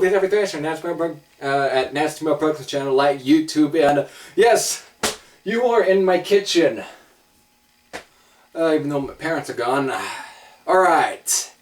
this everything at Nasty Mail Productions channel, like YouTube, and yes, you are in my kitchen. Even though my parents are gone. Alright.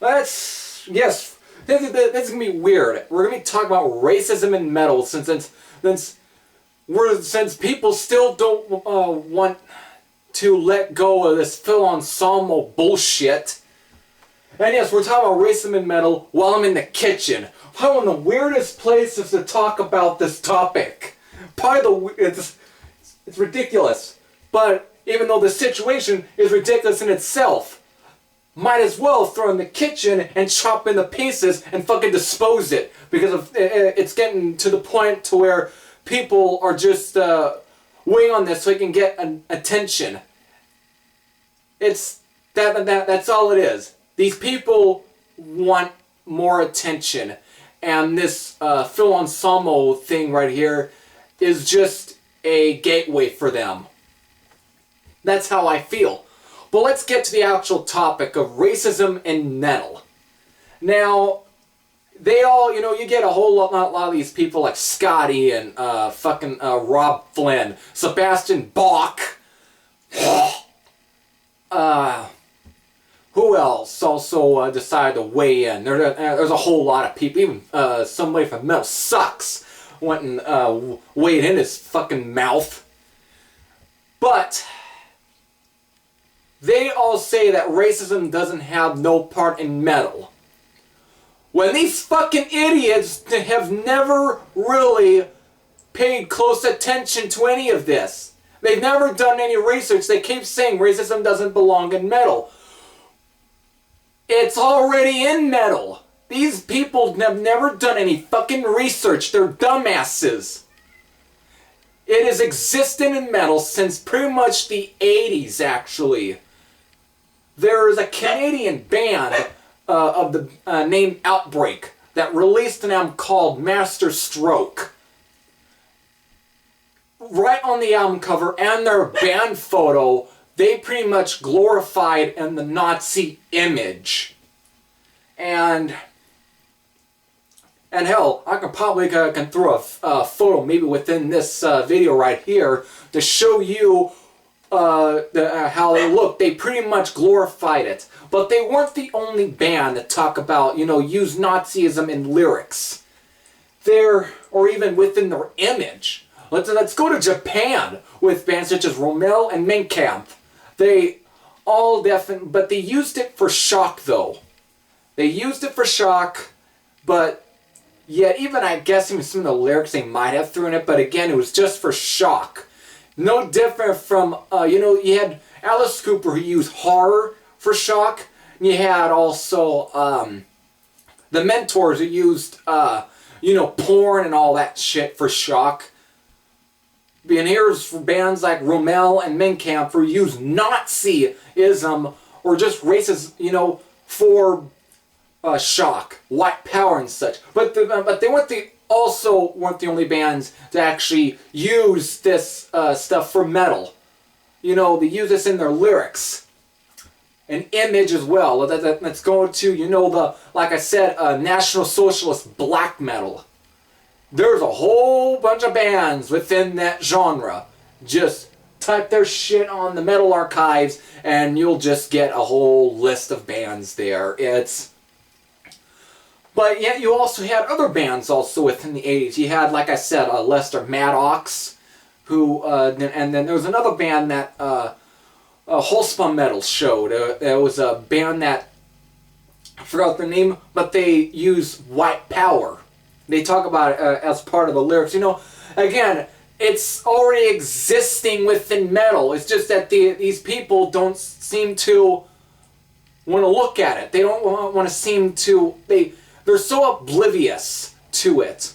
Yes, this is gonna be weird. We're gonna be talking about racism in metal since people still don't want to let go of this full ensemble bullshit. And yes, we're talking about racism in metal while I'm in the kitchen. Probably one of the weirdest places to talk about this topic. It's ridiculous. But even though the situation is ridiculous in itself, might as well throw in the kitchen and chop into pieces and fucking dispose it. Because it's getting to the point to where people are just weighing on this so they can get attention. That's all it is. These people want more attention, and this Phil Anselmo thing right here is just a gateway for them. That's how I feel. But let's get to the actual topic of racism in metal. Now, they all, you get a whole lot of these people like Scotty and fucking Rob Flynn, Sebastian Bach, who else also decided to weigh in? There's a whole lot of people. Even somebody from Metal Sucks went and weighed in his fucking mouth. But they all say that racism doesn't have no part in metal. When these fucking idiots have never really paid close attention to any of this. They've never done any research. They keep saying racism doesn't belong in metal. It's already in metal. These people have never done any fucking research. They're dumbasses. It has existed in metal since pretty much the 80s, actually. There's a Canadian band of the named Outbreak that released an album called Master Stroke. Right on the album cover and their band photo, they pretty much glorified in the Nazi image. And hell, I can probably can throw a photo maybe within this video right here to show you how they look. They pretty much glorified it. But they weren't the only band that talk about, use Nazism in lyrics. Or even within their image. Let's go to Japan with bands such as Rommel and Mein Kampf. They all but they used it for shock though. They used it for shock, but yet even I guess even some of the lyrics they might have thrown it, but again it was just for shock. No different from, you had Alice Cooper who used horror for shock, and you had also the Mentors who used, porn and all that shit for shock. And here's bands like Rommel and Mein Kampf who use Nazism or just racism, for shock, white power and such. But they also weren't the only bands to actually use this stuff for metal. They use this in their lyrics. And image as well. Let's go to, like I said, National Socialist black metal. There's a whole bunch of bands within that genre. Just type their shit on the Metal Archives and you'll just get a whole list of bands there. But yet you also had other bands also within the 80s. You had, like I said, Lester Maddox, who, and then there was another band that Holzpun Metal showed. There was a band that, I forgot their name, but they use white power. They talk about it as part of the lyrics. Again, it's already existing within metal. It's just that these people don't seem to want to look at it. They don't want to seem to... They're so oblivious to it.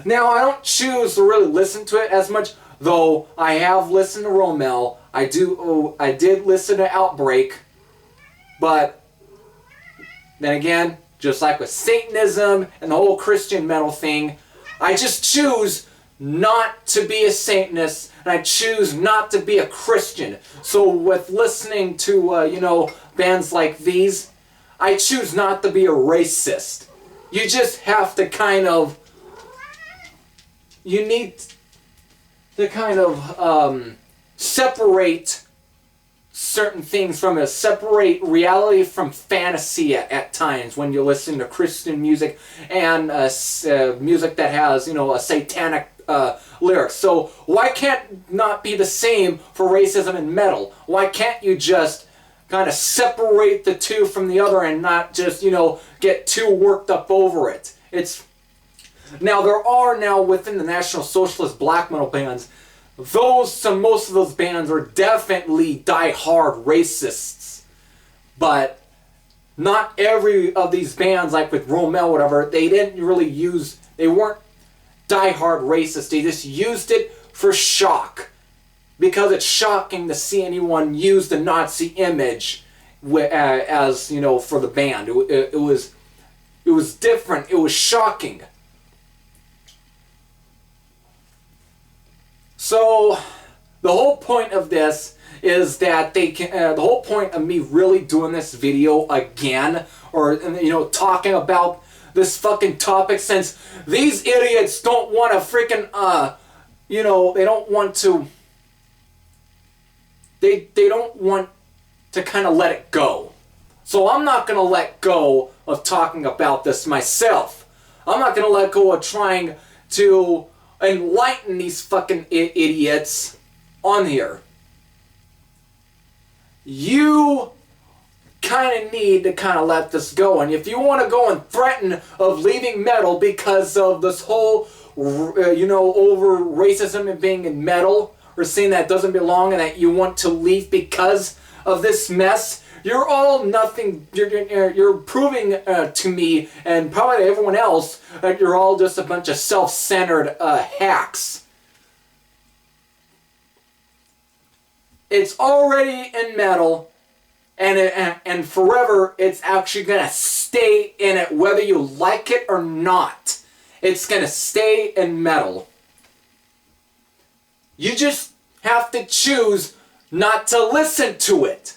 Now, I don't choose to really listen to it as much, though I have listened to Rommel. I did listen to Outbreak, but then again, just like with Satanism and the whole Christian metal thing, I just choose not to be a Satanist, and I choose not to be a Christian. So with listening to, bands like these, I choose not to be a racist. You just have to kind of, you need to kind of separate certain things from it, separate reality from fantasy at times when you're listening to Christian music and music that has, you know, a satanic lyrics. So why can't not be the same for racism and metal? Why can't you just kind of separate the two from the other and not just, you know, get too worked up over it? It's now there are now within the National Socialist black metal bands, most of those bands are definitely die-hard racists, but not every of these bands, like with Romel, whatever, they weren't die-hard racist. They just used it for shock, because it's shocking to see anyone use the Nazi image as, you know, for the band. It was different. It was shocking. So the whole point of this is that they can. The whole point of me really doing this video again, or, you know, talking about this fucking topic, since these idiots don't want to freaking you know, they don't want to. They don't want to kind of let it go. So I'm not gonna let go of talking about this myself. I'm not gonna let go of trying to enlighten these fucking idiots on here. You kind of need to kind of let this go. And if you want to go and threaten of leaving metal because of this whole, you know, over racism and being in metal, or saying that it doesn't belong and that you want to leave because of this mess, you're all nothing. You're proving to me and probably to everyone else that you're all just a bunch of self-centered hacks. It's already in metal, and forever it's actually gonna stay in it, whether you like it or not. It's gonna stay in metal. You just have to choose not to listen to it.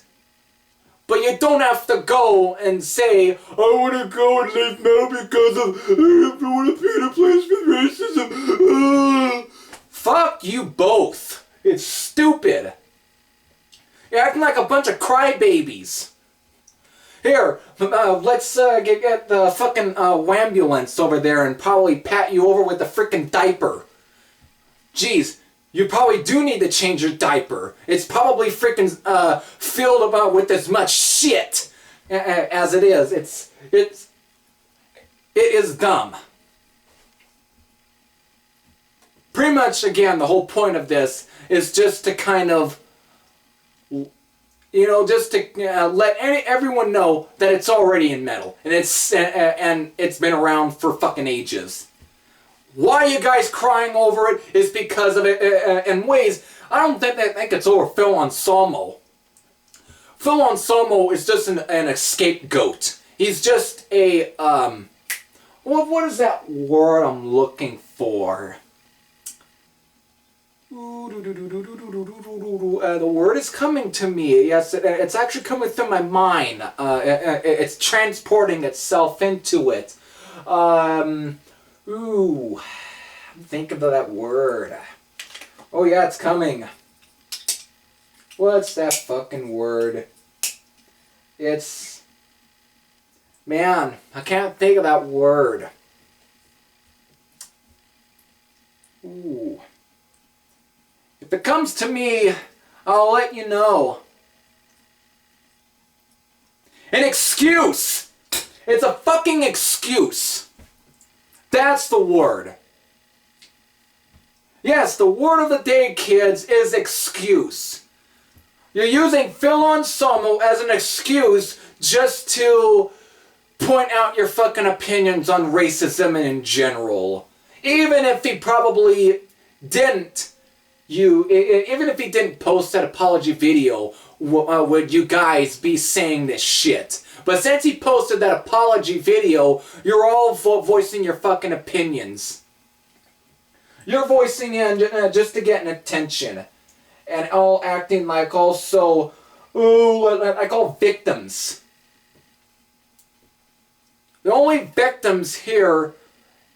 But you don't have to go and say, I want to go and leave metal because I don't want to be in a place with racism. Fuck you both. It's stupid. You're acting like a bunch of crybabies. Here, let's get the fucking wambulance over there and probably pat you over with the frickin' diaper. Jeez. You probably do need to change your diaper. It's probably freaking filled about with as much shit as it is. It is dumb. Pretty much, again, the whole point of this is just to kind of, you know, just to let everyone know that it's already in metal, and it's been around for fucking ages. Why you guys crying over it is because of it in ways. I don't think it's over Phil Anselmo. Phil Anselmo is just an scapegoat. He's just a what is that word I'm looking for? The word is coming to me. Yes, it's actually coming through my mind. It's transporting itself into it. Ooh, think of that word. Oh yeah, it's coming. What's that fucking word? It's... Man, I can't think of that word. Ooh. If it comes to me, I'll let you know. An excuse! It's a fucking excuse. That's the word. Yes, the word of the day, kids, is excuse. You're using Phil Anselmo as an excuse just to point out your fucking opinions on racism and in general. Even if he probably didn't, even if he didn't post that apology video, would you guys be saying this shit? But since he posted that apology video, you're all voicing your fucking opinions. You're voicing in just to get an attention. And all acting like like all victims. The only victims here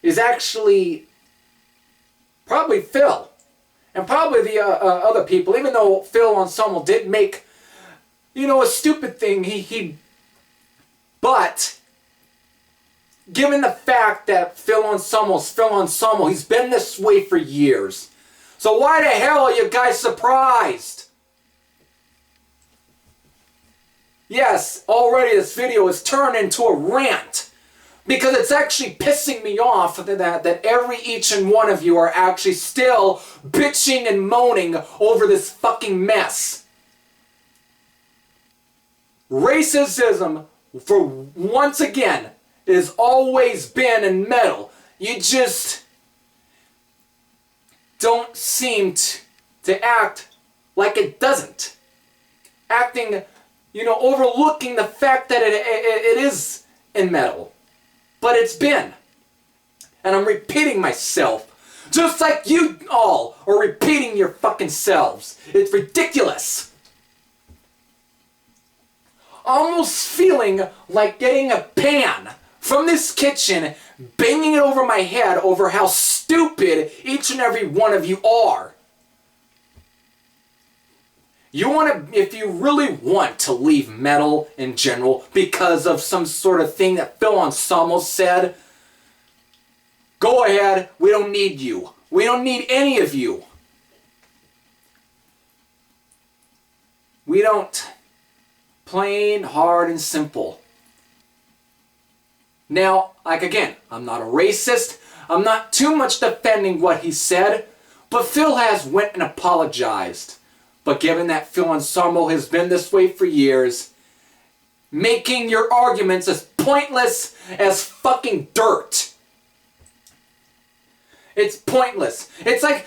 is actually probably Phil. And probably the other people, even though Phil Anselmo did make, you know, a stupid thing. But given the fact that Phil Anselmo, he's been this way for years. So why the hell are you guys surprised? Yes, already this video has turned into a rant. Because it's actually pissing me off that each and one of you are actually still bitching and moaning over this fucking mess. Racism, for once again, has always been in metal. You just don't seem to act like it doesn't. Acting, you know, overlooking the fact that it is in metal. But it's been. And I'm repeating myself. Just like you all are repeating your fucking selves. It's ridiculous. Almost feeling like getting a pan from this kitchen, banging it over my head over how stupid each and every one of you are. You want to, if you really want to leave metal in general because of some sort of thing that Phil Anselmo said, go ahead. We don't need you. We don't need any of you. We don't. Plain, hard, and simple. Now, like again, I'm not a racist. I'm not too much defending what he said, but Phil has went and apologized. But given that Phil Anselmo has been this way for years, making your arguments as pointless as fucking dirt. It's pointless. It's like,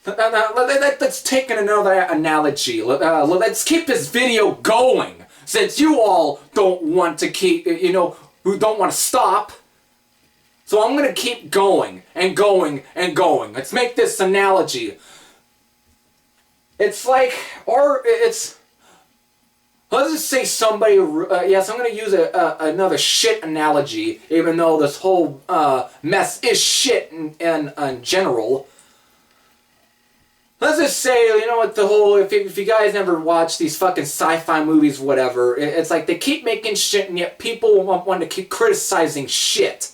let's take another analogy. Let's keep this video going, since you all don't want to keep, you know, who don't want to stop. So I'm going to keep going and going and going. Let's make this analogy. It's like, let's just say somebody, yes, I'm going to use another shit analogy, even though this whole mess is shit in general. Let's just say, you know what, the whole, if you guys never watch these fucking sci-fi movies, whatever, it's like they keep making shit and yet people want to keep criticizing shit.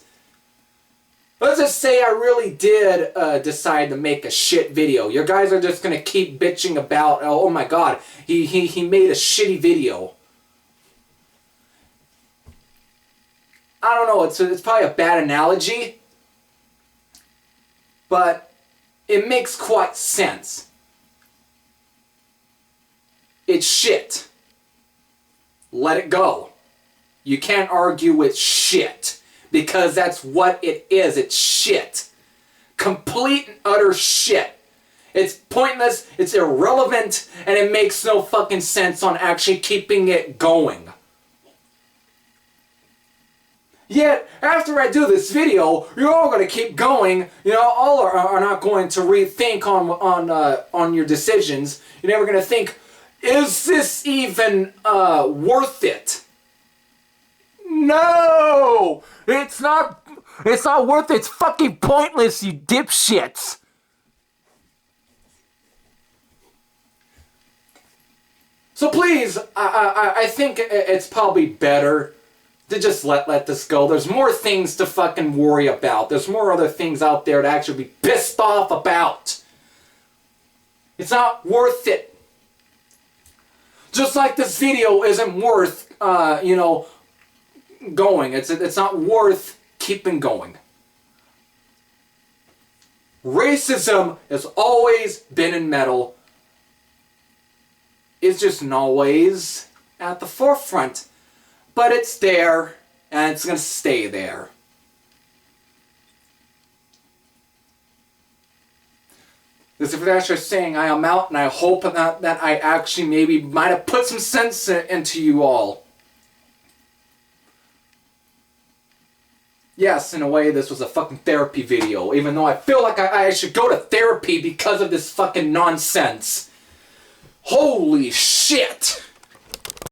Let's just say I really did decide to make a shit video. You guys are just going to keep bitching about, oh my god, he made a shitty video. I don't know, it's probably a bad analogy, but it makes quite sense. It's shit. Let it go. You can't argue with shit. Because that's what it is. It's shit. Complete and utter shit. It's pointless, it's irrelevant, and it makes no fucking sense on actually keeping it going. Yet, after I do this video, you're all going to keep going. You know, all are not going to rethink on your decisions. You're never going to think, is this even worth it? No! It's not worth it. It's fucking pointless, you dipshits. So please, I think it's probably better to just let this go. There's more things to fucking worry about. There's more other things out there to actually be pissed off about. It's not worth it. Just like this video isn't worth, you know, going. It's not worth keeping going. Racism has always been in metal. It's just not always at the forefront. But it's there, and it's going to stay there. This is actually saying I am out, and I hope that I actually maybe might have put some sense into you all. Yes, in a way, this was a fucking therapy video, even though I feel like I should go to therapy because of this fucking nonsense. Holy shit!